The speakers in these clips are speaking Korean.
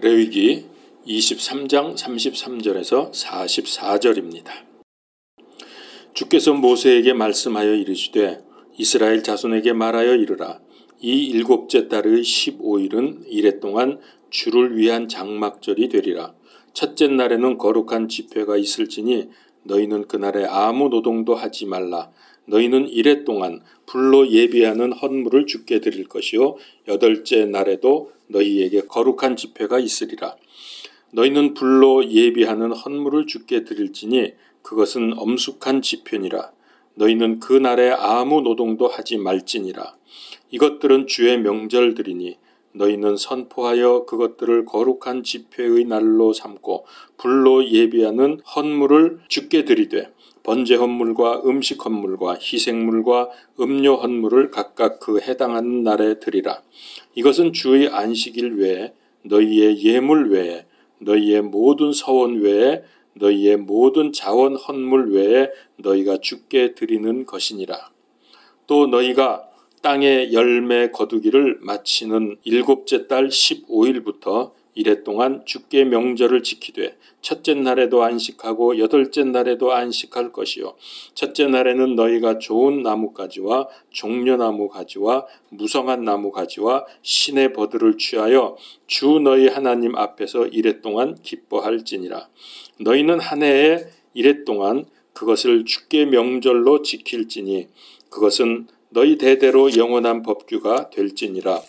레위기 23장 33절에서 44절입니다. 주께서 모세에게 말씀하여 이르시되 이스라엘 자손에게 말하여 이르라. 이 일곱째 달의 15일은 이래 동안 주를 위한 장막절이 되리라. 첫째 날에는 거룩한 집회가 있을지니 너희는 그날에 아무 노동도 하지 말라. 너희는 이래 동안 불로 예비하는 헌물을 주께 드릴 것이요 여덟째 날에도 너희에게 거룩한 집회가 있으리라. 너희는 불로 예비하는 헌물을 주께 드릴지니 그것은 엄숙한 집회니라. 너희는 그 날에 아무 노동도 하지 말지니라. 이것들은 주의 명절들이니 너희는 선포하여 그것들을 거룩한 집회의 날로 삼고 불로 예비하는 헌물을 주께 드리되 번제 헌물과 음식 헌물과 희생물과 음료 헌물을 각각 그 해당하는 날에 드리라. 이것은 주의 안식일 외에 너희의 예물 외에 너희의 모든 서원 외에 너희의 모든 자원 헌물 외에 너희가 주께 드리는 것이니라. 또 너희가 땅의 열매 거두기를 마치는 일곱째 달 15일부터 이래 동안 주께 명절을 지키되 첫째 날에도 안식하고 여덟째 날에도 안식할 것이요 첫째 날에는 너희가 좋은 나무가지와 종려나무 가지와 무성한 나무 가지와 신의 버들을 취하여 주 너희 하나님 앞에서 이래 동안 기뻐할지니라. 너희는 한 해에 이래 동안 그것을 주께 명절로 지킬지니 그것은 너희 대대로 영원한 법규가 될지니라.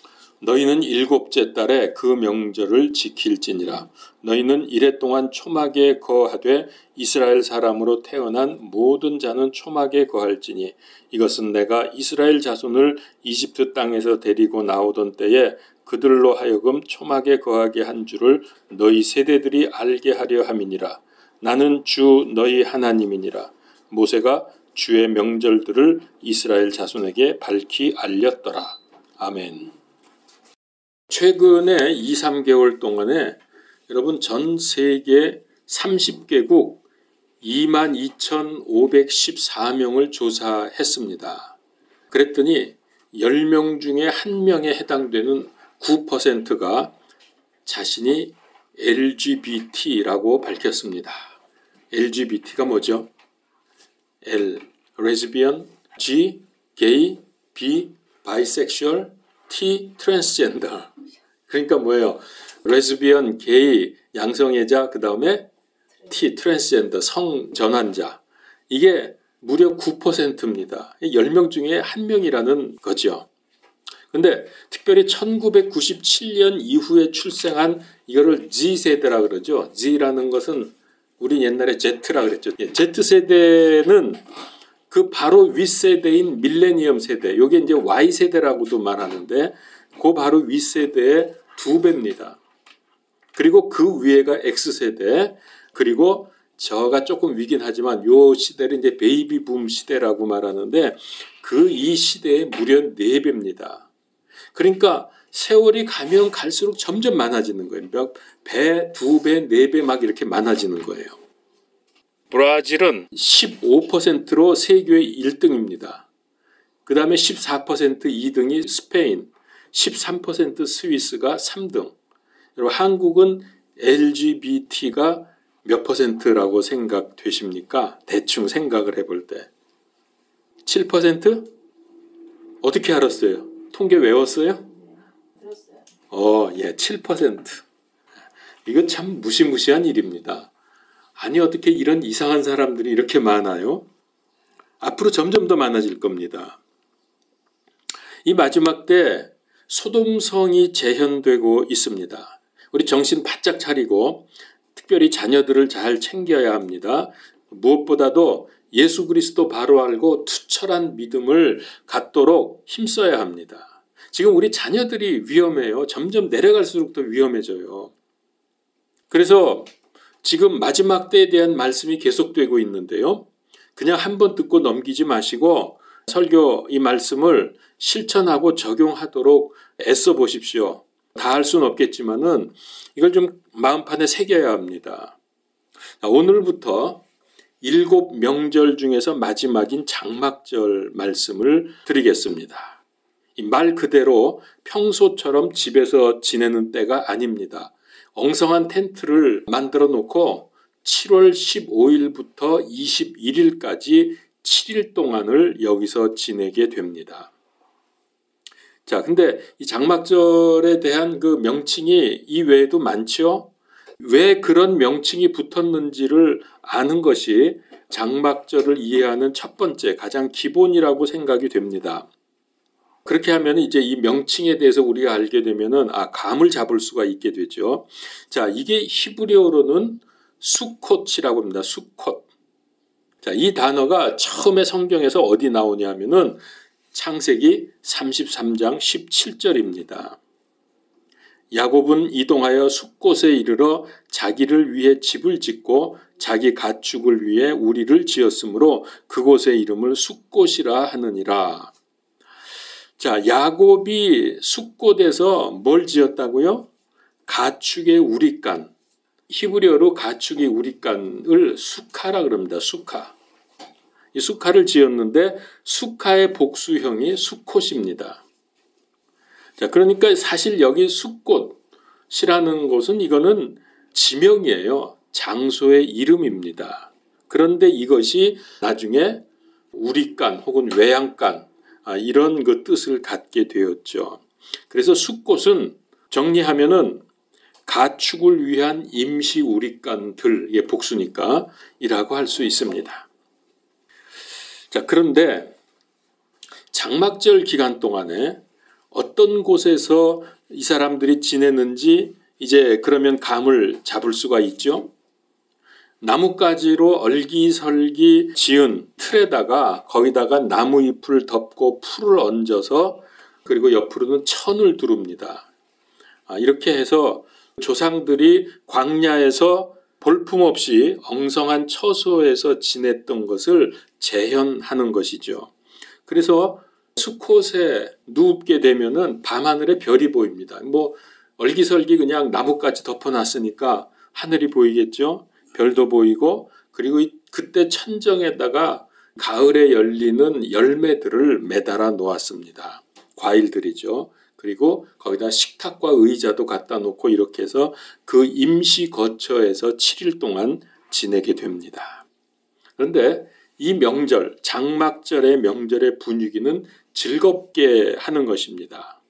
너희는 일곱째 달에 그 명절을 지킬지니라. 너희는 이래 동안 초막에 거하되 이스라엘 사람으로 태어난 모든 자는 초막에 거할지니 이것은 내가 이스라엘 자손을 이집트 땅에서 데리고 나오던 때에 그들로 하여금 초막에 거하게 한 줄을 너희 세대들이 알게 하려 함이니라. 나는 주 너희 하나님이니라. 모세가 주의 명절들을 이스라엘 자손에게 밝히 알렸더라. 아멘. 최근에 2, 3개월 동안에 여러분 전 세계 30개국 22,514명을 조사했습니다. 그랬더니 10명 중에 1명에 해당되는 9%가 자신이 LGBT라고 밝혔습니다. LGBT가 뭐죠? L, 레즈비언, G, 게이, B, 바이섹슈얼, T, 트랜스젠더. 그러니까 뭐예요? 레즈비언, 게이, 양성애자, 그 다음에 T, 트랜스젠더, 성전환자. 이게 무려 9%입니다. 10명 중에 1명이라는 거죠. 근데 특별히 1997년 이후에 출생한 이거를 Z세대라 그러죠. Z라는 것은 우리 옛날에 Z라 그랬죠. Z세대는 그 바로 윗세대인 밀레니엄 세대, 이게 이제 Y세대라고도 말하는데 그 바로 윗세대의 2배입니다. 그리고 그 위에가 X세대, 그리고 저가 조금 위긴 하지만 요 시대를 이제 베이비붐 시대라고 말하는데 그 이 시대의 무려 4배입니다. 그러니까 세월이 가면 갈수록 점점 많아지는 거예요. 몇 배, 2배, 4배 막 이렇게 많아지는 거예요. 브라질은 15%로 세계 1등입니다. 그 다음에 14% 2등이 스페인, 13% 스위스가 3등. 여러분 한국은 LGBT가 몇 %라고 생각되십니까? 대충 생각을 해볼 때. 7%? 어떻게 알았어요? 통계 외웠어요? 들었어요. 예, 7%. 이거 참 무시무시한 일입니다. 아니 어떻게 이런 이상한 사람들이 이렇게 많아요? 앞으로 점점 더 많아질 겁니다. 이 마지막 때 소돔성이 재현되고 있습니다. 우리 정신 바짝 차리고 특별히 자녀들을 잘 챙겨야 합니다. 무엇보다도 예수 그리스도 바로 알고 투철한 믿음을 갖도록 힘써야 합니다. 지금 우리 자녀들이 위험해요. 점점 내려갈수록 더 위험해져요. 그래서 지금 마지막 때에 대한 말씀이 계속되고 있는데요. 그냥 한번 듣고 넘기지 마시고 설교 이 말씀을 실천하고 적용하도록 애써 보십시오. 다 할 수는 없겠지만은 이걸 좀 마음판에 새겨야 합니다. 오늘부터 7 명절 중에서 마지막인 장막절 말씀을 드리겠습니다. 이 말 그대로 평소처럼 집에서 지내는 때가 아닙니다. 엉성한 텐트를 만들어 놓고 7월 15일부터 21일까지 7일 동안을 여기서 지내게 됩니다. 자, 근데 이 장막절에 대한 그 명칭이 이 외에도 많죠? 왜 그런 명칭이 붙었는지를 아는 것이 장막절을 이해하는 첫 번째, 가장 기본이라고 생각이 됩니다. 그렇게 하면 이제 이 명칭에 대해서 우리가 알게 되면은 감을 잡을 수가 있게 되죠. 자, 이게 히브리어로는 수콧이라고 합니다. 수콧. 자, 이 단어가 처음에 성경에서 어디 나오냐면은 창세기 33장 17절입니다. 야곱은 이동하여 숫곳에 이르러 자기를 위해 집을 짓고 자기 가축을 위해 우리를 지었으므로 그곳의 이름을 숫곳이라 하느니라. 자, 야곱이 숫곳에서 뭘 지었다고요? 가축의 우릿간. 히브리어로 가축의 우릿간을 수카라 그럽니다. 수카. 이 수카를 지었는데 수카의 복수형이 수콧입니다. 자, 그러니까 사실 여기 숫곳이라는 곳은 이거는 지명이에요. 장소의 이름입니다. 그런데 이것이 나중에 우릿간 혹은 외양간 이런 그 뜻을 갖게 되었죠. 그래서 숫곳은 정리하면은 가축을 위한 임시 우릿간들의 복수니까 이라고 할 수 있습니다. 자, 그런데 장막절 기간 동안에 어떤 곳에서 이 사람들이 지내는지 이제 그러면 감을 잡을 수가 있죠. 나뭇가지로 얼기설기 지은 틀에다가 거기다가 나무 잎을 덮고 풀을 얹어서 그리고 옆으로는 천을 두릅니다. 이렇게 해서 조상들이 광야에서 볼품없이 엉성한 처소에서 지냈던 것을 재현하는 것이죠. 그래서 수콧에 눕게 되면은 밤하늘에 별이 보입니다. 얼기설기 그냥 나뭇가지 덮어놨으니까 하늘이 보이겠죠. 별도 보이고 그리고 그때 천정에다가 가을에 열리는 열매들을 매달아 놓았습니다. 과일들이죠. 그리고 거기다 식탁과 의자도 갖다 놓고 이렇게 해서 그 임시 거처에서 7일 동안 지내게 됩니다. 그런데 이 명절, 장막절의 명절의 분위기는 즐겁게 하는 것입니다.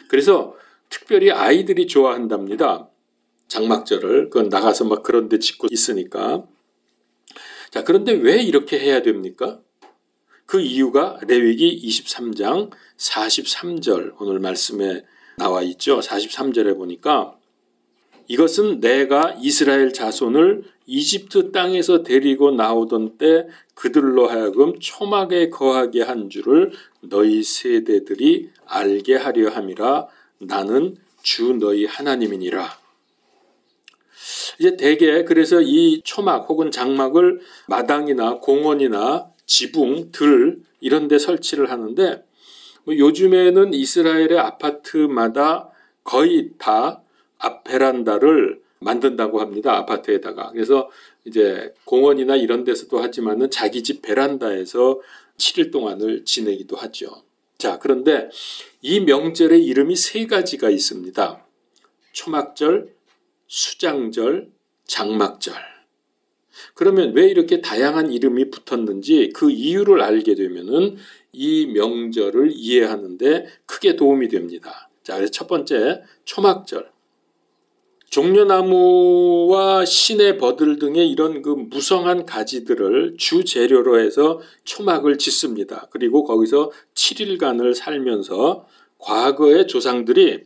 그래서 특별히 아이들이 좋아한답니다. 장막절을. 그건 나가서 막 그런 데 짓고 있으니까. 자, 그런데 왜 이렇게 해야 됩니까? 그 이유가 레위기 23장 43절 오늘 말씀에 나와 있죠. 43절에 보니까 이것은 내가 이스라엘 자손을 이집트 땅에서 데리고 나오던 때 그들로 하여금 초막에 거하게 한 줄을 너희 세대들이 알게 하려 함이라. 나는 주 너희 하나님이니라. 이제 대개 그래서 이 초막 혹은 장막을 마당이나 공원이나 지붕, 들 이런 데 설치를 하는데 요즘에는 이스라엘의 아파트마다 거의 다 앞 베란다를 만든다고 합니다. 아파트에다가. 그래서 이제 공원이나 이런 데서도 하지만은 자기 집 베란다에서 7일 동안을 지내기도 하죠. 자, 그런데 이 명절의 이름이 세 가지가 있습니다. 초막절, 수장절, 장막절. 그러면 왜 이렇게 다양한 이름이 붙었는지 그 이유를 알게 되면은 이 명절을 이해하는데 크게 도움이 됩니다. 자, 그래서 첫 번째 초막절. 종려나무와 시내 버들 등의 이런 그 무성한 가지들을 주 재료로 해서 초막을 짓습니다. 그리고 거기서 7일간을 살면서 과거의 조상들이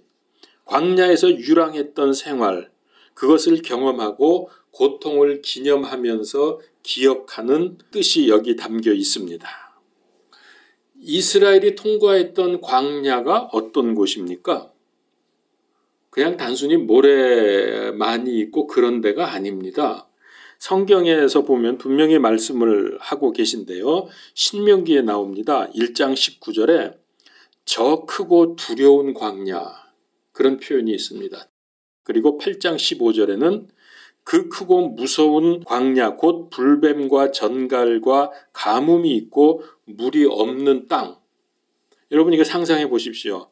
광야에서 유랑했던 생활, 그것을 경험하고 고통을 기념하면서 기억하는 뜻이 여기 담겨 있습니다. 이스라엘이 통과했던 광야가 어떤 곳입니까? 그냥 단순히 모래 많이 있고 그런 데가 아닙니다. 성경에서 보면 분명히 말씀을 하고 계신데요. 신명기에 나옵니다. 1장 19절에 저 크고 두려운 광야 그런 표현이 있습니다. 그리고 8장 15절에는 그 크고 무서운 광야 곧 불뱀과 전갈과 가뭄이 있고 물이 없는 땅. 여러분 이거 상상해 보십시오.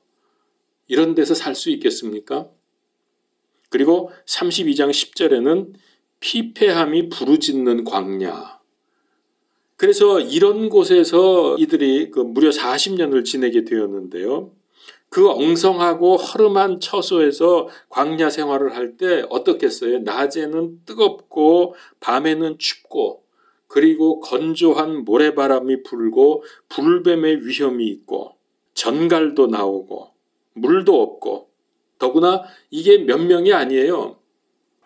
이런 데서 살 수 있겠습니까? 그리고 32장 10절에는 피폐함이 부르짖는 광야. 그래서 이런 곳에서 이들이 무려 40년을 지내게 되었는데요. 그 엉성하고 허름한 처소에서 광야 생활을 할 때 어떻겠어요? 낮에는 뜨겁고 밤에는 춥고 그리고 건조한 모래바람이 불고 불뱀의 위험이 있고 전갈도 나오고 물도 없고 더구나 이게 몇 명이 아니에요.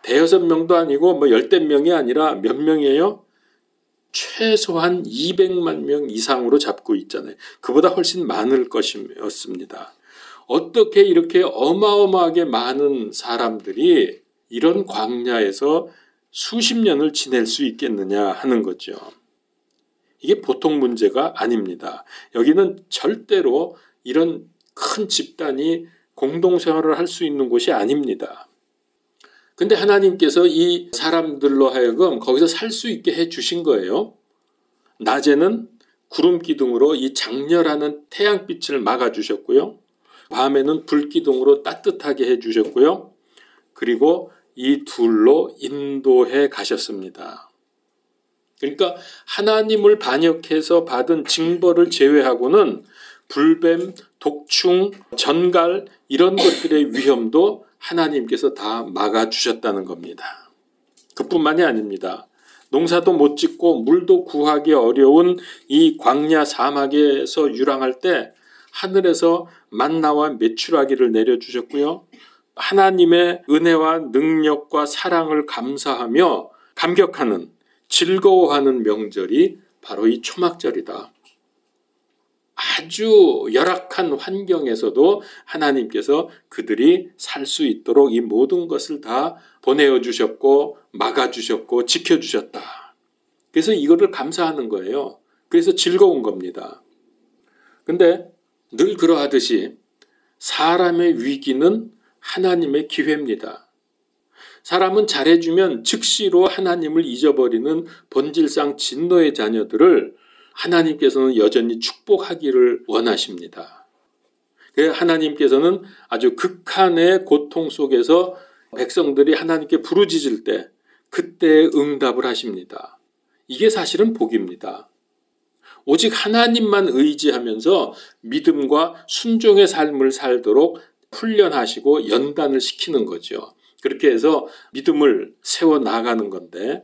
대여섯 명도 아니고 열댓 명이 아니라 몇 명이에요? 최소한 200만 명 이상으로 잡고 있잖아요. 그보다 훨씬 많을 것이었습니다. 어떻게 이렇게 어마어마하게 많은 사람들이 이런 광야에서 수십 년을 지낼 수 있겠느냐 하는 거죠. 이게 보통 문제가 아닙니다. 여기는 절대로 이런 큰 집단이 공동생활을 할 수 있는 곳이 아닙니다. 근데 하나님께서 이 사람들로 하여금 거기서 살 수 있게 해주신 거예요. 낮에는 구름기둥으로 이 장렬하는 태양빛을 막아주셨고요. 밤에는 불기둥으로 따뜻하게 해주셨고요. 그리고 이 둘로 인도해 가셨습니다. 그러니까 하나님을 반역해서 받은 징벌을 제외하고는 불뱀, 독충, 전갈 이런 것들의 위험도 하나님께서 다 막아주셨다는 겁니다. 그뿐만이 아닙니다. 농사도 못 짓고 물도 구하기 어려운 이 광야 사막에서 유랑할 때 하늘에서 만나와 메추라기를 내려주셨고요. 하나님의 은혜와 능력과 사랑을 감사하며 감격하는 즐거워하는 명절이 바로 이 초막절이다. 아주 열악한 환경에서도 하나님께서 그들이 살 수 있도록 이 모든 것을 다 보내어 주셨고 막아주셨고 지켜주셨다. 그래서 이거를 감사하는 거예요. 그래서 즐거운 겁니다. 근데 늘 그러하듯이 사람의 위기는 하나님의 기회입니다. 사람은 잘해주면 즉시로 하나님을 잊어버리는 본질상 진노의 자녀들을 하나님께서는 여전히 축복하기를 원하십니다. 그래서 하나님께서는 아주 극한의 고통 속에서 백성들이 하나님께 부르짖을 때 그때 응답을 하십니다. 이게 사실은 복입니다. 오직 하나님만 의지하면서 믿음과 순종의 삶을 살도록 훈련하시고 연단을 시키는 거죠. 그렇게 해서 믿음을 세워나가는 건데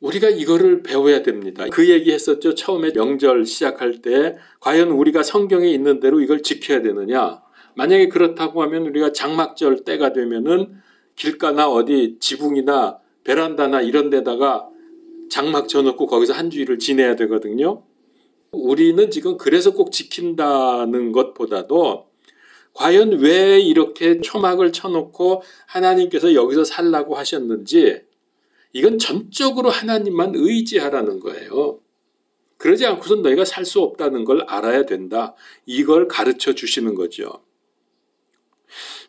우리가 이거를 배워야 됩니다. 그 얘기했었죠. 처음에 명절 시작할 때 과연 우리가 성경에 있는 대로 이걸 지켜야 되느냐. 만약에 그렇다고 하면 우리가 장막절 때가 되면은 길가나 어디 지붕이나 베란다나 이런 데다가 장막 쳐놓고 거기서 한 주일을 지내야 되거든요. 우리는 지금 그래서 꼭 지킨다는 것보다도 과연 왜 이렇게 초막을 쳐놓고 하나님께서 여기서 살라고 하셨는지 이건 전적으로 하나님만 의지하라는 거예요. 그러지 않고선 너희가 살 수 없다는 걸 알아야 된다. 이걸 가르쳐 주시는 거죠.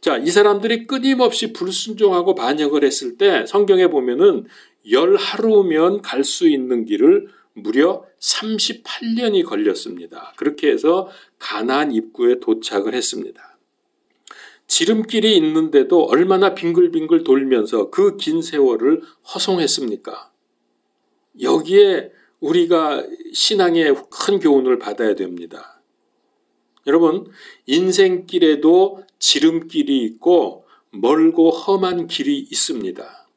자, 이 사람들이 끊임없이 불순종하고 반역을 했을 때 성경에 보면은 10하루면 갈 수 있는 길을 무려 38년이 걸렸습니다. 그렇게 해서 가나안 입구에 도착을 했습니다. 지름길이 있는데도 얼마나 빙글빙글 돌면서 그 긴 세월을 허송했습니까? 여기에 우리가 신앙의 큰 교훈을 받아야 됩니다. 여러분, 인생길에도 지름길이 있고 멀고 험한 길이 있습니다.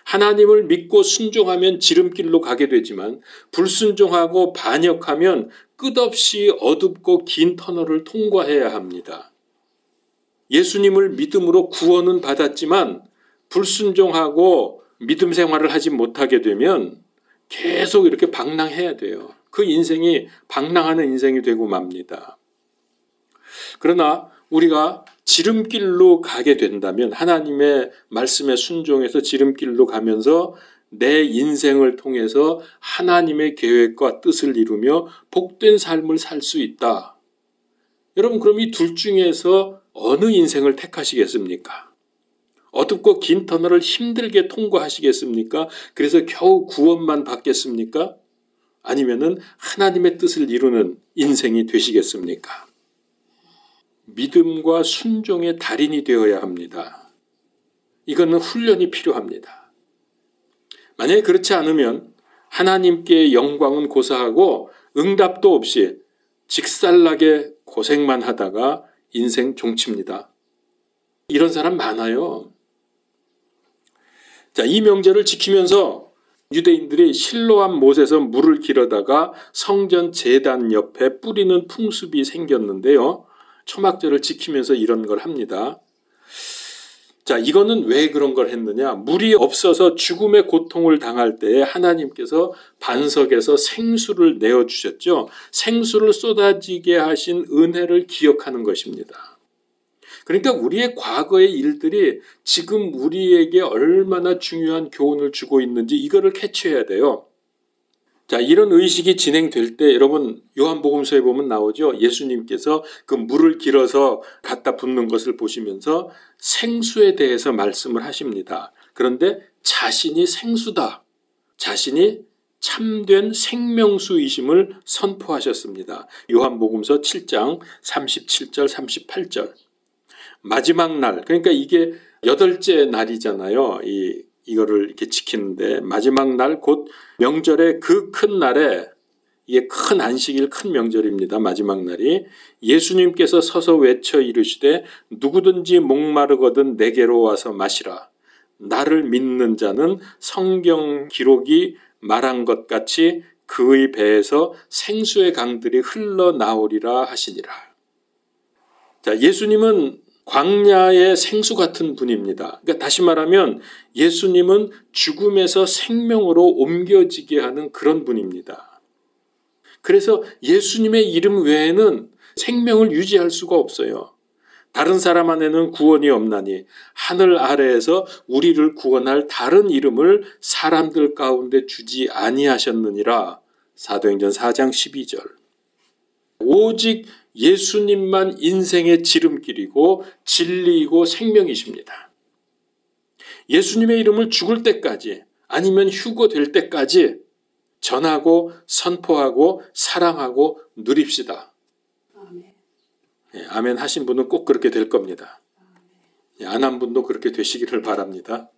하나님을 믿고 순종하면 지름길로 가게 되지만 불순종하고 반역하면 끝없이 어둡고 긴 터널을 통과해야 합니다. 예수님을 믿음으로 구원은 받았지만 불순종하고 믿음 생활을 하지 못하게 되면 계속 이렇게 방랑해야 돼요. 그 인생이 방랑하는 인생이 되고 맙니다. 그러나 우리가 지름길로 가게 된다면 하나님의 말씀에 순종해서 지름길로 가면서 내 인생을 통해서 하나님의 계획과 뜻을 이루며 복된 삶을 살 수 있다. 여러분, 그럼 이 둘 중에서 어느 인생을 택하시겠습니까? 어둡고 긴 터널을 힘들게 통과하시겠습니까? 그래서 겨우 구원만 받겠습니까? 아니면은 하나님의 뜻을 이루는 인생이 되시겠습니까? 믿음과 순종의 달인이 되어야 합니다. 이거는 훈련이 필요합니다. 만약에 그렇지 않으면 하나님께 영광은 고사하고 응답도 없이 직살나게 고생만 하다가 인생 종칩니다. 이런 사람 많아요. 자, 이 명절을 지키면서 유대인들이 실로암 못에서 물을 길어다가 성전 제단 옆에 뿌리는 풍습이 생겼는데요. 초막절을 지키면서 이런 걸 합니다. 자, 이거는 왜 그런 걸 했느냐? 물이 없어서 죽음의 고통을 당할 때에 하나님께서 반석에서 생수를 내어주셨죠. 생수를 쏟아지게 하신 은혜를 기억하는 것입니다. 그러니까 우리의 과거의 일들이 지금 우리에게 얼마나 중요한 교훈을 주고 있는지 이거를 캐치해야 돼요. 자, 이런 의식이 진행될 때 여러분 요한복음서에 보면 나오죠. 예수님께서 그 물을 길어서 갖다 붓는 것을 보시면서 생수에 대해서 말씀을 하십니다. 그런데 자신이 생수다. 자신이 참된 생명수이심을 선포하셨습니다. 요한복음서 7장 37절 38절. 마지막 날, 그러니까 이게 8째 날이잖아요. 이거를 이렇게 지키는데 마지막 날 곧 명절의 그 큰 날에 이게 큰 안식일 큰 명절입니다. 마지막 날이 예수님께서 서서 외쳐 이르시되 누구든지 목마르거든 내게로 와서 마시라. 나를 믿는 자는 성경 기록이 말한 것 같이 그의 배에서 생수의 강들이 흘러나오리라 하시니라. 자, 예수님은 광야의 생수 같은 분입니다. 그러니까 다시 말하면 예수님은 죽음에서 생명으로 옮겨지게 하는 그런 분입니다. 그래서 예수님의 이름 외에는 생명을 유지할 수가 없어요. 다른 사람 안에는 구원이 없나니 하늘 아래에서 우리를 구원할 다른 이름을 사람들 가운데 주지 아니하셨느니라. 사도행전 4장 12절. 오직 예수님만 인생의 지름길이고 진리이고 생명이십니다. 예수님의 이름을 죽을 때까지 아니면 휴거될 때까지 전하고 선포하고 사랑하고 누립시다. 아멘. 예, 아멘 하신 분은 꼭 그렇게 될 겁니다. 예, 안 한 분도 그렇게 되시기를 바랍니다.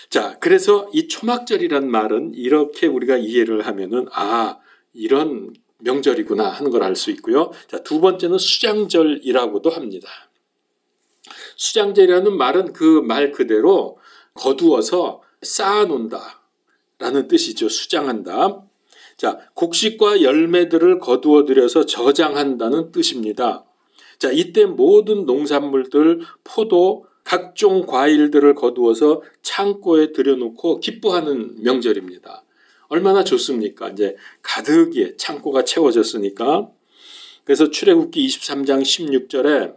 자, 그래서 이 초막절이란 말은 이렇게 우리가 이해를 하면은 이런 명절이구나 하는 걸 알 수 있고요. 자, 두 번째는 수장절이라고도 합니다. 수장절이라는 말은 그 말 그대로 거두어서 쌓아놓는다 라는 뜻이죠. 수장한다. 자, 곡식과 열매들을 거두어 들여서 저장한다는 뜻입니다. 자, 이때 모든 농산물들, 포도, 각종 과일들을 거두어서 창고에 들여놓고 기뻐하는 명절입니다. 얼마나 좋습니까? 이제 가득히 창고가 채워졌으니까. 그래서 출애굽기 23장 16절에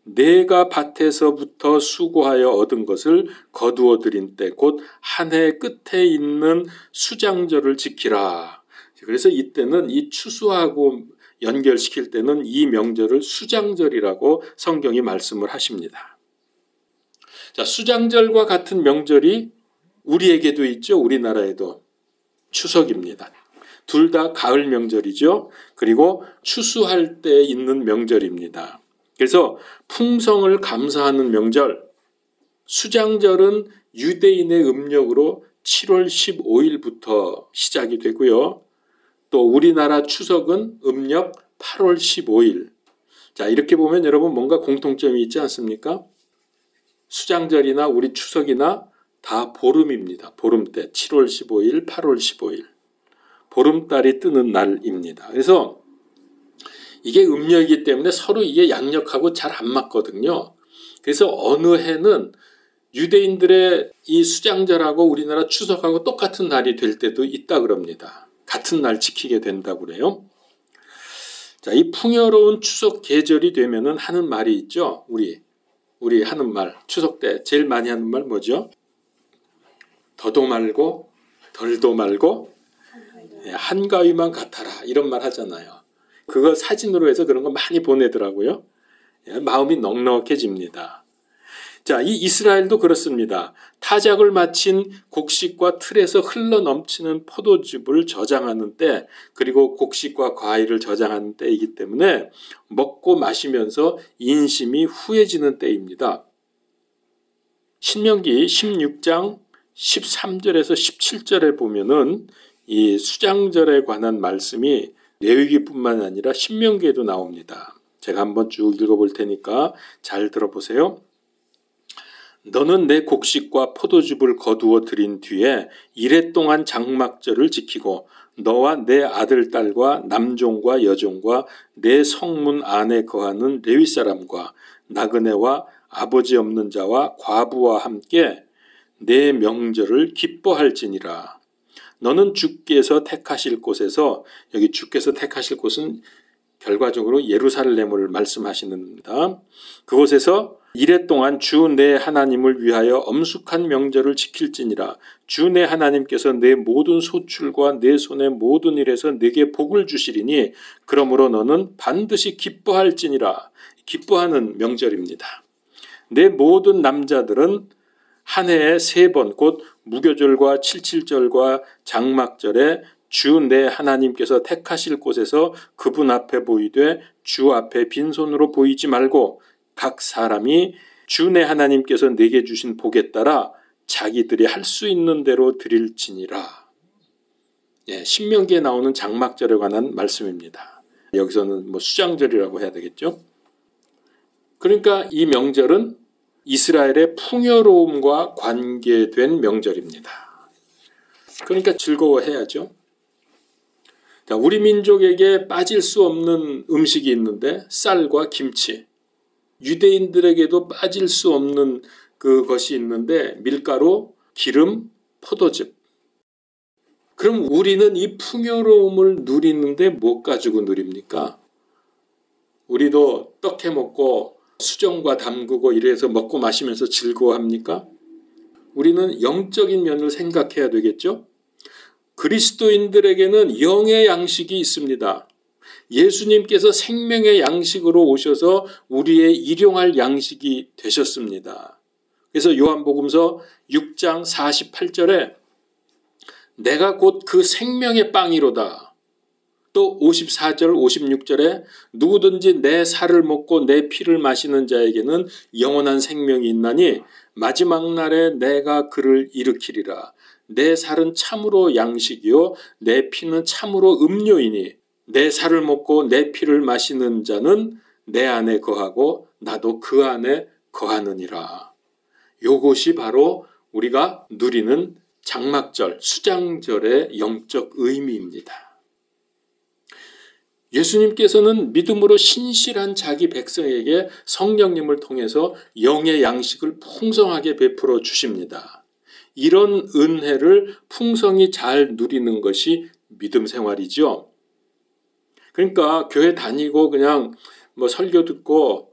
내가 밭에서부터 수고하여 얻은 것을 거두어 들인 때 곧 한 해 끝에 있는 수장절을 지키라. 그래서 이때는 이 추수하고 연결시킬 때는 이 명절을 수장절이라고 성경이 말씀을 하십니다. 자, 수장절과 같은 명절이 우리에게도 있죠. 우리나라에도. 추석입니다. 둘 다 가을 명절이죠. 그리고 추수할 때 있는 명절입니다. 그래서 풍성을 감사하는 명절, 수장절은 유대인의 음력으로 7월 15일부터 시작이 되고요. 또 우리나라 추석은 음력 8월 15일. 자, 이렇게 보면 여러분 뭔가 공통점이 있지 않습니까? 수장절이나 우리 추석이나 다 보름입니다. 보름 때 7월 15일, 8월 15일. 보름달이 뜨는 날입니다. 그래서 이게 음력이기 때문에 서로 이게 양력하고 잘 안 맞거든요. 그래서 어느 해는 유대인들의 이 수장절하고 우리나라 추석하고 똑같은 날이 될 때도 있다 그럽니다. 같은 날 지키게 된다고 그래요. 자, 이 풍요로운 추석 계절이 되면은 하는 말이 있죠. 우리 하는 말, 추석 때 제일 많이 하는 말 뭐죠? 더도 말고 덜도 말고 한가위만 같아라 이런 말 하잖아요. 그거 사진으로 해서 그런 거 많이 보내더라고요. 마음이 넉넉해집니다. 자, 이 이스라엘도 그렇습니다. 타작을 마친 곡식과 틀에서 흘러넘치는 포도즙을 저장하는 때, 그리고 곡식과 과일을 저장하는 때이기 때문에 먹고 마시면서 인심이 후해지는 때입니다. 신명기 16장 13절에서 17절에 보면은 이 수장절에 관한 말씀이 레위기뿐만 아니라 신명기에도 나옵니다. 제가 한번 쭉 읽어볼 테니까 잘 들어보세요. 너는 내 곡식과 포도즙을 거두어 들인 뒤에 이레 동안 장막절을 지키고 너와 내 아들 딸과 남종과 여종과 내 성문 안에 거하는 레위 사람과 나그네와 아버지 없는 자와 과부와 함께 내 명절을 기뻐할지니라. 너는 주께서 택하실 곳에서, 여기 주께서 택하실 곳은 결과적으로 예루살렘을 말씀하시는 겁니다. 그곳에서 이레 동안 주 내 하나님을 위하여 엄숙한 명절을 지킬지니라. 주 내 하나님께서 내 모든 소출과 내 손의 모든 일에서 내게 복을 주시리니 그러므로 너는 반드시 기뻐할지니라. 기뻐하는 명절입니다. 내 모든 남자들은 한 해에 3번 곧 무교절과 칠칠절과 장막절에 주 내 하나님께서 택하실 곳에서 그분 앞에 보이되 주 앞에 빈손으로 보이지 말고 각 사람이 주 내 하나님께서 내게 주신 복에 따라 자기들이 할 수 있는 대로 드릴지니라. 신명기에 나오는 장막절에 관한 말씀입니다. 여기서는 수장절이라고 해야 되겠죠. 그러니까 이 명절은 이스라엘의 풍요로움과 관계된 명절입니다. 그러니까 즐거워해야죠. 우리 민족에게 빠질 수 없는 음식이 있는데 쌀과 김치. 유대인들에게도 빠질 수 없는 그것이 있는데 밀가루, 기름, 포도즙. 그럼 우리는 이 풍요로움을 누리는데 뭐 가지고 누립니까? 우리도 떡 해먹고 수정과 담그고 이래서 먹고 마시면서 즐거워합니까? 우리는 영적인 면을 생각해야 되겠죠? 그리스도인들에게는 영의 양식이 있습니다. 예수님께서 생명의 양식으로 오셔서 우리의 일용할 양식이 되셨습니다. 그래서 요한복음서 6장 48절에 내가 곧 그 생명의 빵이로다. 또 54절 56절에 누구든지 내 살을 먹고 내 피를 마시는 자에게는 영원한 생명이 있나니 마지막 날에 내가 그를 일으키리라. 내 살은 참으로 양식이요 내 피는 참으로 음료이니 내 살을 먹고 내 피를 마시는 자는 내 안에 거하고 나도 그 안에 거하느니라. 요것이 바로 우리가 누리는 장막절, 수장절의 영적 의미입니다. 예수님께서는 믿음으로 신실한 자기 백성에게 성령님을 통해서 영의 양식을 풍성하게 베풀어 주십니다. 이런 은혜를 풍성히 잘 누리는 것이 믿음 생활이죠. 그러니까 교회 다니고 그냥 설교 듣고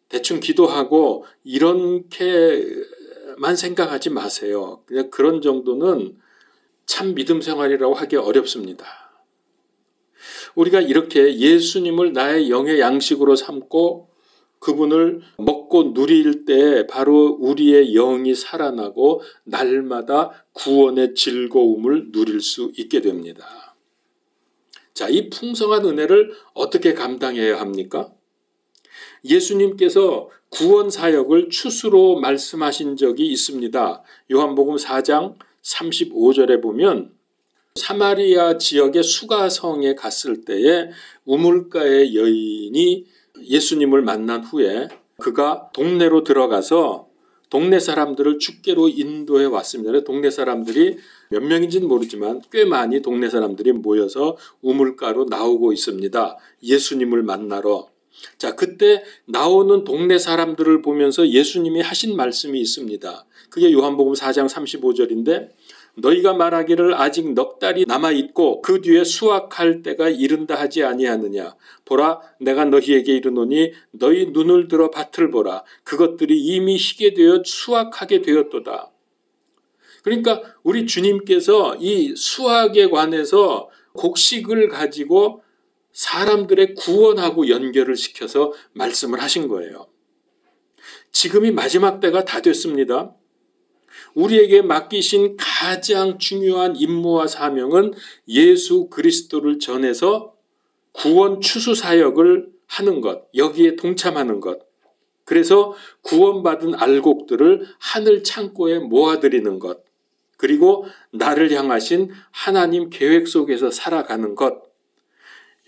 대충 기도하고 이렇게만 생각하지 마세요. 그냥 그런 정도는 참 믿음 생활이라고 하기 어렵습니다. 우리가 이렇게 예수님을 나의 영의 양식으로 삼고 그분을 먹고 누릴 때 바로 우리의 영이 살아나고 날마다 구원의 즐거움을 누릴 수 있게 됩니다. 자, 이 풍성한 은혜를 어떻게 감당해야 합니까? 예수님께서 구원 사역을 추수로 말씀하신 적이 있습니다. 요한복음 4장 35절에 보면 사마리아 지역의 수가성에 갔을 때에 우물가의 여인이 예수님을 만난 후에 그가 동네로 들어가서 동네 사람들을 주께로 인도해 왔습니다. 동네 사람들이 몇 명인지는 모르지만 꽤 많이 동네 사람들이 모여서 우물가로 나오고 있습니다. 예수님을 만나러. 자, 그때 나오는 동네 사람들을 보면서 예수님이 하신 말씀이 있습니다. 그게 요한복음 4장 35절인데 너희가 말하기를 아직 넉 달이 남아있고 그 뒤에 수확할 때가 이른다 하지 아니하느냐. 보라 내가 너희에게 이르노니 너희 눈을 들어 밭을 보라. 그것들이 이미 희게 되어 수확하게 되었도다. 그러니까 우리 주님께서 이 수확에 관해서 곡식을 가지고 사람들의 구원하고 연결을 시켜서 말씀을 하신 거예요. 지금이 마지막 때가 다 됐습니다. 우리에게 맡기신 가장 중요한 임무와 사명은 예수 그리스도를 전해서 구원 추수 사역을 하는 것, 여기에 동참하는 것. 그래서 구원받은 알곡들을 하늘 창고에 모아드리는 것, 그리고 나를 향하신 하나님 계획 속에서 살아가는 것,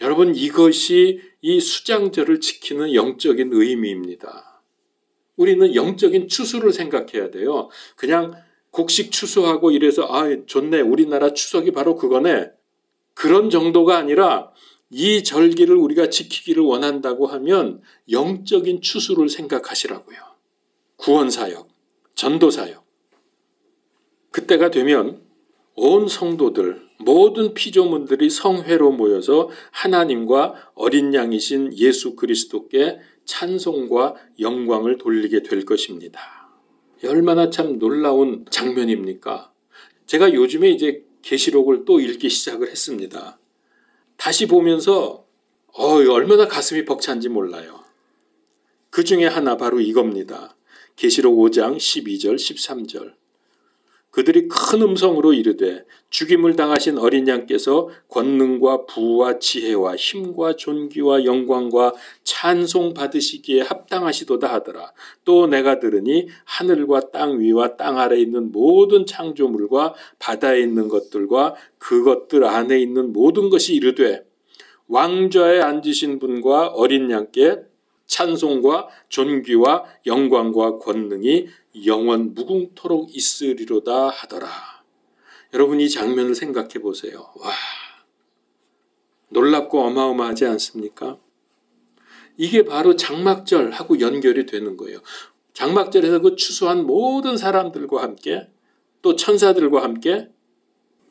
여러분 이것이 이 수장절을 지키는 영적인 의미입니다. 우리는 영적인 추수를 생각해야 돼요. 그냥 곡식 추수하고 이래서 좋네, 우리나라 추석이 바로 그거네, 그런 정도가 아니라 이 절기를 우리가 지키기를 원한다고 하면 영적인 추수를 생각하시라고요. 구원사역, 전도사역. 그때가 되면 온 성도들, 모든 피조물들이 성회로 모여서 하나님과 어린 양이신 예수 그리스도께 찬송과 영광을 돌리게 될 것입니다. 얼마나 참 놀라운 장면입니까? 제가 요즘에 이제 계시록을 또 읽기 시작을 했습니다. 다시 보면서 얼마나 가슴이 벅찬지 몰라요. 그 중에 하나 바로 이겁니다. 계시록 5장 12절 13절. 그들이 큰 음성으로 이르되 죽임을 당하신 어린 양께서 권능과 부와 지혜와 힘과 존귀와 영광과 찬송 받으시기에 합당하시도다 하더라. 또 내가 들으니 하늘과 땅 위와 땅 아래에 있는 모든 창조물과 바다에 있는 것들과 그것들 안에 있는 모든 것이 이르되 왕좌에 앉으신 분과 어린 양께 찬송과 존귀와 영광과 권능이 영원 무궁토록 있으리로다 하더라. 여러분 이 장면을 생각해 보세요. 와, 놀랍고 어마어마하지 않습니까? 이게 바로 장막절하고 연결이 되는 거예요. 장막절에서 그 추수한 모든 사람들과 함께 또 천사들과 함께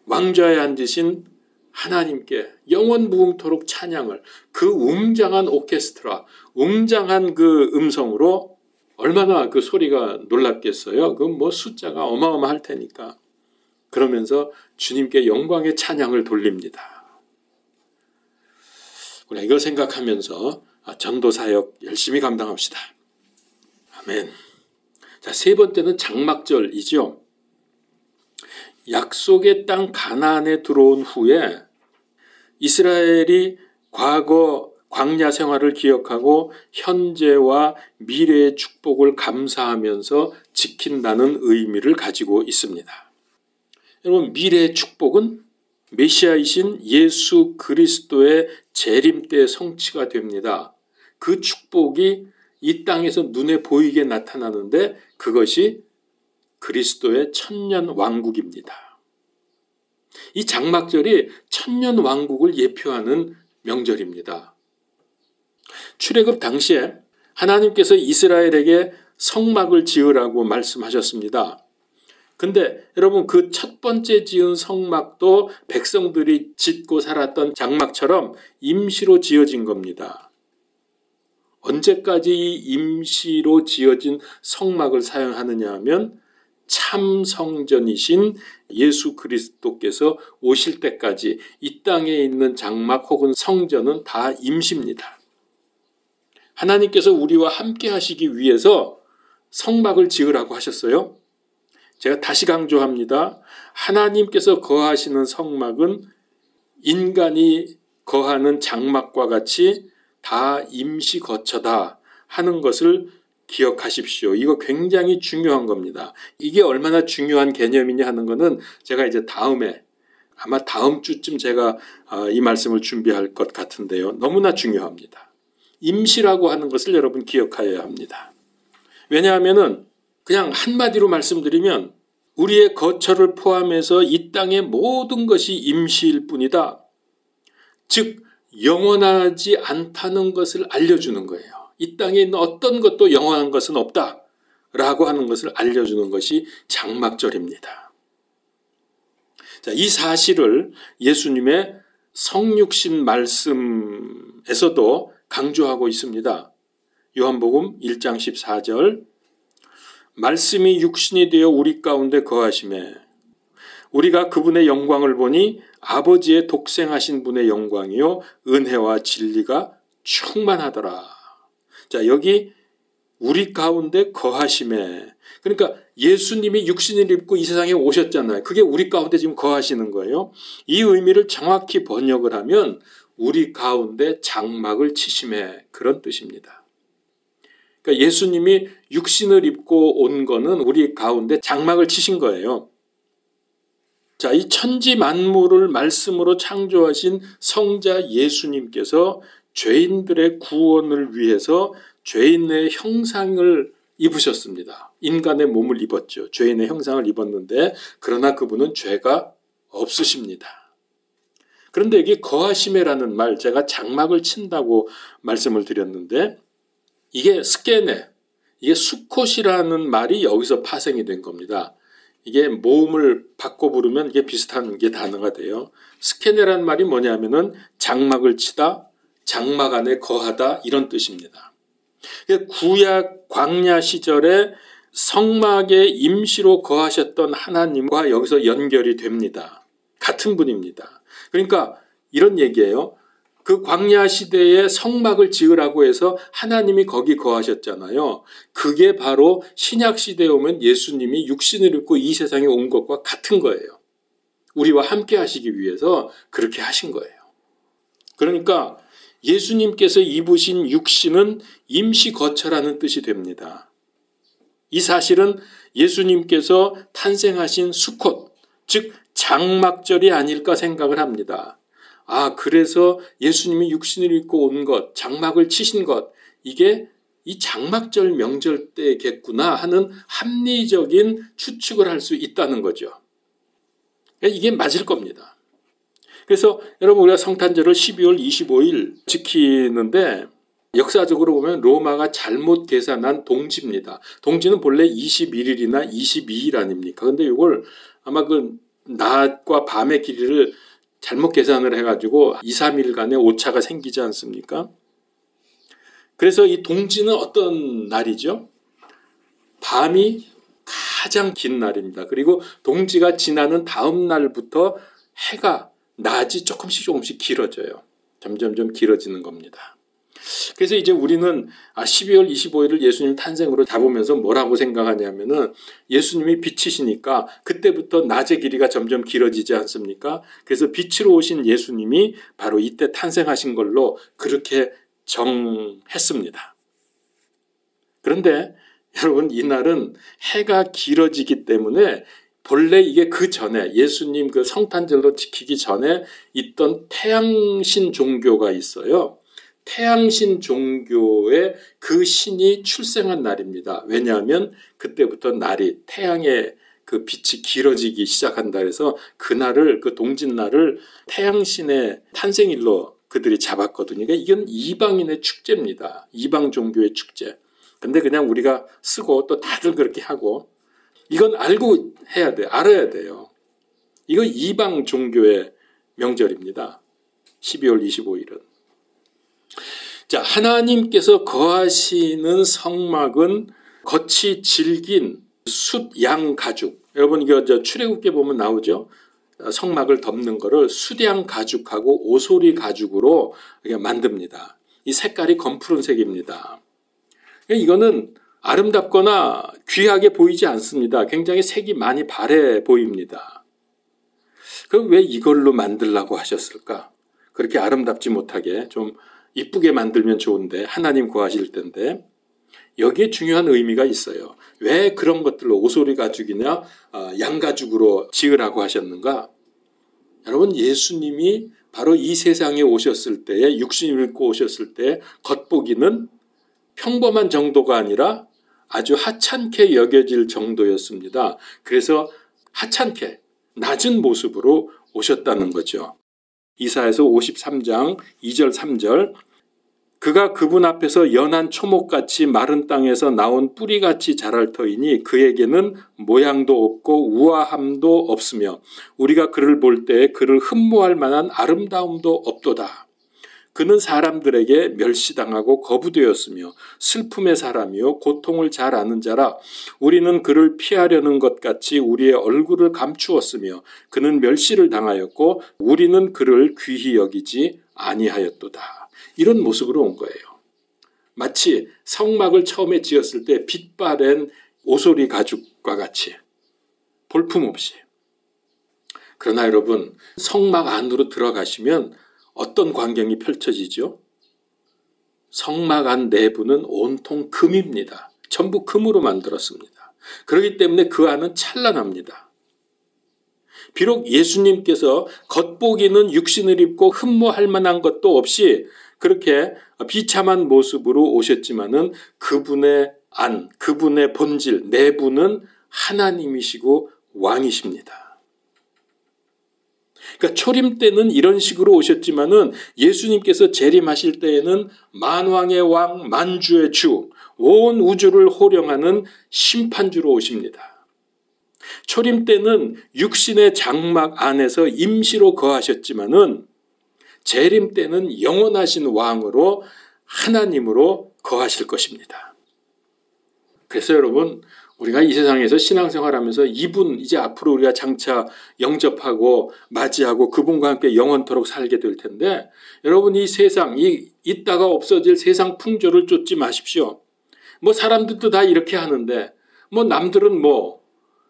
왕좌에 앉으신 하나님께 영원 무궁토록 찬양을, 그 웅장한 오케스트라, 웅장한 그 음성으로, 얼마나 그 소리가 놀랍겠어요. 그 뭐 숫자가 어마어마할 테니까. 그러면서 주님께 영광의 찬양을 돌립니다. 우리 이거 생각하면서 전도 사역 열심히 감당합시다. 아멘. 자, 세 번째는 장막절이죠. 약속의 땅 가나안에 들어온 후에 이스라엘이 과거 광야 생활을 기억하고 현재와 미래의 축복을 감사하면서 지킨다는 의미를 가지고 있습니다. 여러분, 미래의 축복은 메시아이신 예수 그리스도의 재림 때 성취가 됩니다. 그 축복이 이 땅에서 눈에 보이게 나타나는데 그것이 그리스도의 천년 왕국입니다. 이 장막절이 천년 왕국을 예표하는 명절입니다. 출애굽 당시에 하나님께서 이스라엘에게 성막을 지으라고 말씀하셨습니다. 근데 여러분 그 첫 번째 지은 성막도 백성들이 짓고 살았던 장막처럼 임시로 지어진 겁니다. 언제까지 이 임시로 지어진 성막을 사용하느냐 하면 참 성전이신 예수 그리스도께서 오실 때까지 이 땅에 있는 장막 혹은 성전은 다 임시입니다. 하나님께서 우리와 함께 하시기 위해서 성막을 지으라고 하셨어요. 제가 다시 강조합니다. 하나님께서 거하시는 성막은 인간이 거하는 장막과 같이 다 임시 거처다 하는 것을 기억하십시오. 이거 굉장히 중요한 겁니다. 이게 얼마나 중요한 개념이냐 하는 거는 제가 이제 다음에, 아마 다음 주쯤 제가 이 말씀을 준비할 것 같은데요. 너무나 중요합니다. 임시라고 하는 것을 여러분 기억하여야 합니다. 왜냐하면은 그냥 한마디로 말씀드리면 우리의 거처를 포함해서 이 땅의 모든 것이 임시일 뿐이다. 즉 영원하지 않다는 것을 알려주는 거예요. 이 땅에 있는 어떤 것도 영원한 것은 없다라고 하는 것을 알려주는 것이 장막절입니다. 자, 이 사실을 예수님의 성육신 말씀에서도 강조하고 있습니다. 요한복음 1장 14절, 말씀이 육신이 되어 우리 가운데 거하심에 우리가 그분의 영광을 보니 아버지의 독생하신 분의 영광이요 은혜와 진리가 충만하더라. 자, 여기 우리 가운데 거하심에, 그러니까 예수님이 육신을 입고 이 세상에 오셨잖아요. 그게 우리 가운데 지금 거하시는 거예요. 이 의미를 정확히 번역을 하면 우리 가운데 장막을 치심에, 그런 뜻입니다. 그러니까 예수님이 육신을 입고 온 거는 우리 가운데 장막을 치신 거예요. 자, 이 천지 만물을 말씀으로 창조하신 성자 예수님께서 죄인들의 구원을 위해서 죄인의 형상을 입으셨습니다. 인간의 몸을 입었죠. 죄인의 형상을 입었는데 그러나 그분은 죄가 없으십니다. 그런데 여기 거하시메라는 말, 제가 장막을 친다고 말씀을 드렸는데 이게 스케네, 이게 수콧이라는 말이 여기서 파생이 된 겁니다. 이게 모음을 바꿔 부르면 이게 비슷한 게 단어가 돼요. 스케네라는 말이 뭐냐면은 장막을 치다, 장막 안에 거하다 이런 뜻입니다. 구약 광야 시절에 성막에 임시로 거하셨던 하나님과 여기서 연결이 됩니다. 같은 분입니다. 그러니까 이런 얘기예요. 그 광야 시대에 성막을 지으라고 해서 하나님이 거기 거하셨잖아요. 그게 바로 신약 시대에 오면 예수님이 육신을 입고 이 세상에 온 것과 같은 거예요. 우리와 함께 하시기 위해서 그렇게 하신 거예요. 그러니까 예수님께서 입으신 육신은 임시 거처라는 뜻이 됩니다. 이 사실은 예수님께서 탄생하신 수콧, 즉 장막절이 아닐까 생각을 합니다. 아, 그래서 예수님이 육신을 입고 온 것, 장막을 치신 것, 이게 이 장막절 명절 때겠구나 하는 합리적인 추측을 할 수 있다는 거죠. 이게 맞을 겁니다. 그래서 여러분 우리가 성탄절을 12월 25일 지키는데 역사적으로 보면 로마가 잘못 계산한 동지입니다. 동지는 본래 21일이나 22일 아닙니까? 근데 이걸 아마 그 낮과 밤의 길이를 잘못 계산을 해가지고 2, 3일간의 오차가 생기지 않습니까? 그래서 이 동지는 어떤 날이죠? 밤이 가장 긴 날입니다. 그리고 동지가 지나는 다음 날부터 해가 낮이 조금씩 길어져요. 점점 길어지는 겁니다. 그래서 이제 우리는 12월 25일을 예수님 탄생으로 잡으면서 뭐라고 생각하냐면은 예수님이 빛이시니까 그때부터 낮의 길이가 점점 길어지지 않습니까? 그래서 빛으로 오신 예수님이 바로 이때 탄생하신 걸로 그렇게 정했습니다. 그런데 여러분 이날은 해가 길어지기 때문에 본래 이게 그 전에 예수님 그 성탄절로 지키기 전에 있던 태양신 종교가 있어요. 태양신 종교의 그 신이 출생한 날입니다. 왜냐하면 그때부터 날이 태양의 그 빛이 길어지기 시작한다 해서 그날을 그 동짓날을 태양신의 탄생일로 그들이 잡았거든요. 그러니까 이건 이방인의 축제입니다. 이방 종교의 축제. 근데 그냥 우리가 쓰고 또 다들 그렇게 하고 이건 알고 해야 돼. 알아야 돼요. 이거 이방 종교의 명절입니다. 12월 25일은. 자, 하나님께서 거하시는 성막은 겉이 질긴 숫양 가죽. 여러분 이거 출애굽기에 보면 나오죠. 성막을 덮는 거를 숫양 가죽하고 오소리 가죽으로 만듭니다. 이 색깔이 검푸른색입니다. 이거는 아름답거나 귀하게 보이지 않습니다. 굉장히 색이 많이 바래 보입니다. 그럼 왜 이걸로 만들라고 하셨을까? 그렇게 아름답지 못하게 좀 이쁘게 만들면 좋은데 하나님 구하실 텐데 여기에 중요한 의미가 있어요. 왜 그런 것들로 오소리 가죽이나 양가죽으로 지으라고 하셨는가? 여러분 예수님이 바로 이 세상에 오셨을 때에 육신을 입고 오셨을 때 겉보기는 평범한 정도가 아니라 아주 하찮게 여겨질 정도였습니다. 그래서 하찮게 낮은 모습으로 오셨다는 거죠. 이사야서 53장 2절 3절 그가 그분 앞에서 연한 초목같이 마른 땅에서 나온 뿌리같이 자랄 터이니 그에게는 모양도 없고 우아함도 없으며 우리가 그를 볼 때 그를 흠모할 만한 아름다움도 없도다. 그는 사람들에게 멸시당하고 거부되었으며 슬픔의 사람이요 고통을 잘 아는 자라 우리는 그를 피하려는 것 같이 우리의 얼굴을 감추었으며 그는 멸시를 당하였고 우리는 그를 귀히 여기지 아니하였도다. 이런 모습으로 온 거예요. 마치 성막을 처음에 지었을 때 빛바랜 오소리 가죽과 같이 볼품없이. 그러나 여러분 성막 안으로 들어가시면 어떤 광경이 펼쳐지죠? 성막 안 내부는 온통 금입니다. 전부 금으로 만들었습니다. 그렇기 때문에 그 안은 찬란합니다. 비록 예수님께서 겉보기는 육신을 입고 흠모할 만한 것도 없이 그렇게 비참한 모습으로 오셨지만은 그분의 안, 그분의 본질, 내부는 하나님이시고 왕이십니다. 그러니까 초림 때는 이런 식으로 오셨지만은 예수님께서 재림하실 때에는 만왕의 왕, 만주의 주, 온 우주를 호령하는 심판주로 오십니다. 초림 때는 육신의 장막 안에서 임시로 거하셨지만은 재림 때는 영원하신 왕으로 하나님으로 거하실 것입니다. 그래서 여러분, 우리가 이 세상에서 신앙생활하면서 이분 이제 앞으로 우리가 장차 영접하고 맞이하고 그분과 함께 영원토록 살게 될 텐데, 여러분 이 세상, 있다가 없어질 세상 풍조를 쫓지 마십시오. 뭐 사람들도 다 이렇게 하는데 뭐 남들은 뭐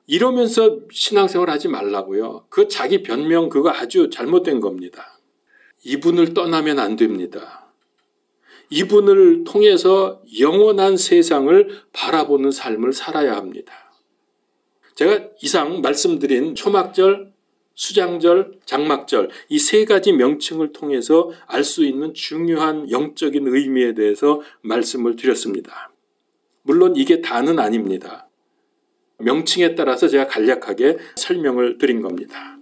이러면서 신앙생활 하지 말라고요. 그 자기 변명 그거 아주 잘못된 겁니다. 이분을 떠나면 안 됩니다. 이분을 통해서 영원한 세상을 바라보는 삶을 살아야 합니다. 제가 이상 말씀드린 초막절, 수장절, 장막절 이 세 가지 명칭을 통해서 알 수 있는 중요한 영적인 의미에 대해서 말씀을 드렸습니다. 물론 이게 다는 아닙니다. 명칭에 따라서 제가 간략하게 설명을 드린 겁니다.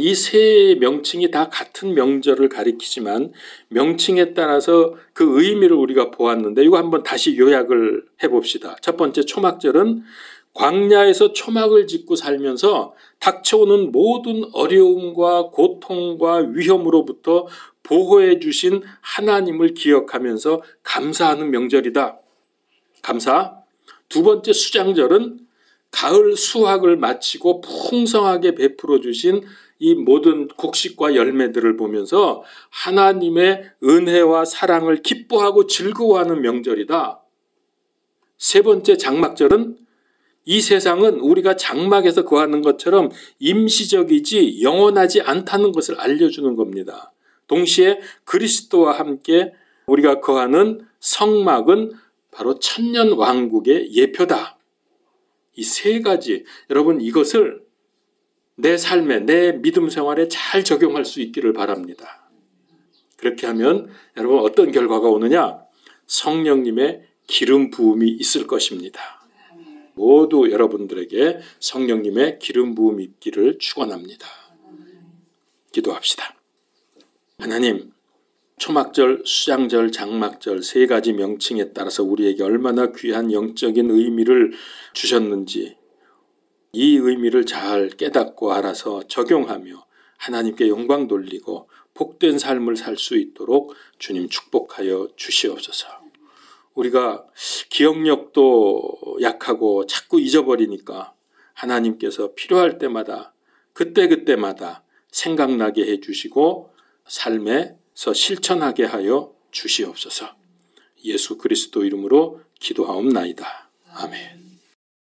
이 세 명칭이 다 같은 명절을 가리키지만 명칭에 따라서 그 의미를 우리가 보았는데 이거 한번 다시 요약을 해봅시다. 첫 번째 초막절은 광야에서 초막을 짓고 살면서 닥쳐오는 모든 어려움과 고통과 위험으로부터 보호해 주신 하나님을 기억하면서 감사하는 명절이다. 감사. 두 번째 수장절은 가을 수확을 마치고 풍성하게 베풀어 주신 이 모든 곡식과 열매들을 보면서 하나님의 은혜와 사랑을 기뻐하고 즐거워하는 명절이다. 세 번째 장막절은 이 세상은 우리가 장막에서 거하는 것처럼 임시적이지 영원하지 않다는 것을 알려주는 겁니다. 동시에 그리스도와 함께 우리가 거하는 성막은 바로 천년 왕국의 예표다. 이 세 가지, 여러분 이것을 내 삶에, 내 믿음 생활에 잘 적용할 수 있기를 바랍니다. 그렇게 하면 여러분 어떤 결과가 오느냐? 성령님의 기름 부음이 있을 것입니다. 모두 여러분들에게 성령님의 기름 부음이 있기를 축원합니다. 기도합시다. 하나님, 초막절, 수장절, 장막절 세 가지 명칭에 따라서 우리에게 얼마나 귀한 영적인 의미를 주셨는지 이 의미를 잘 깨닫고 알아서 적용하며 하나님께 영광 돌리고 복된 삶을 살 수 있도록 주님 축복하여 주시옵소서. 우리가 기억력도 약하고 자꾸 잊어버리니까 하나님께서 필요할 때마다 그때그때마다 생각나게 해주시고 삶에서 실천하게 하여 주시옵소서. 예수 그리스도 이름으로 기도하옵나이다. 아멘.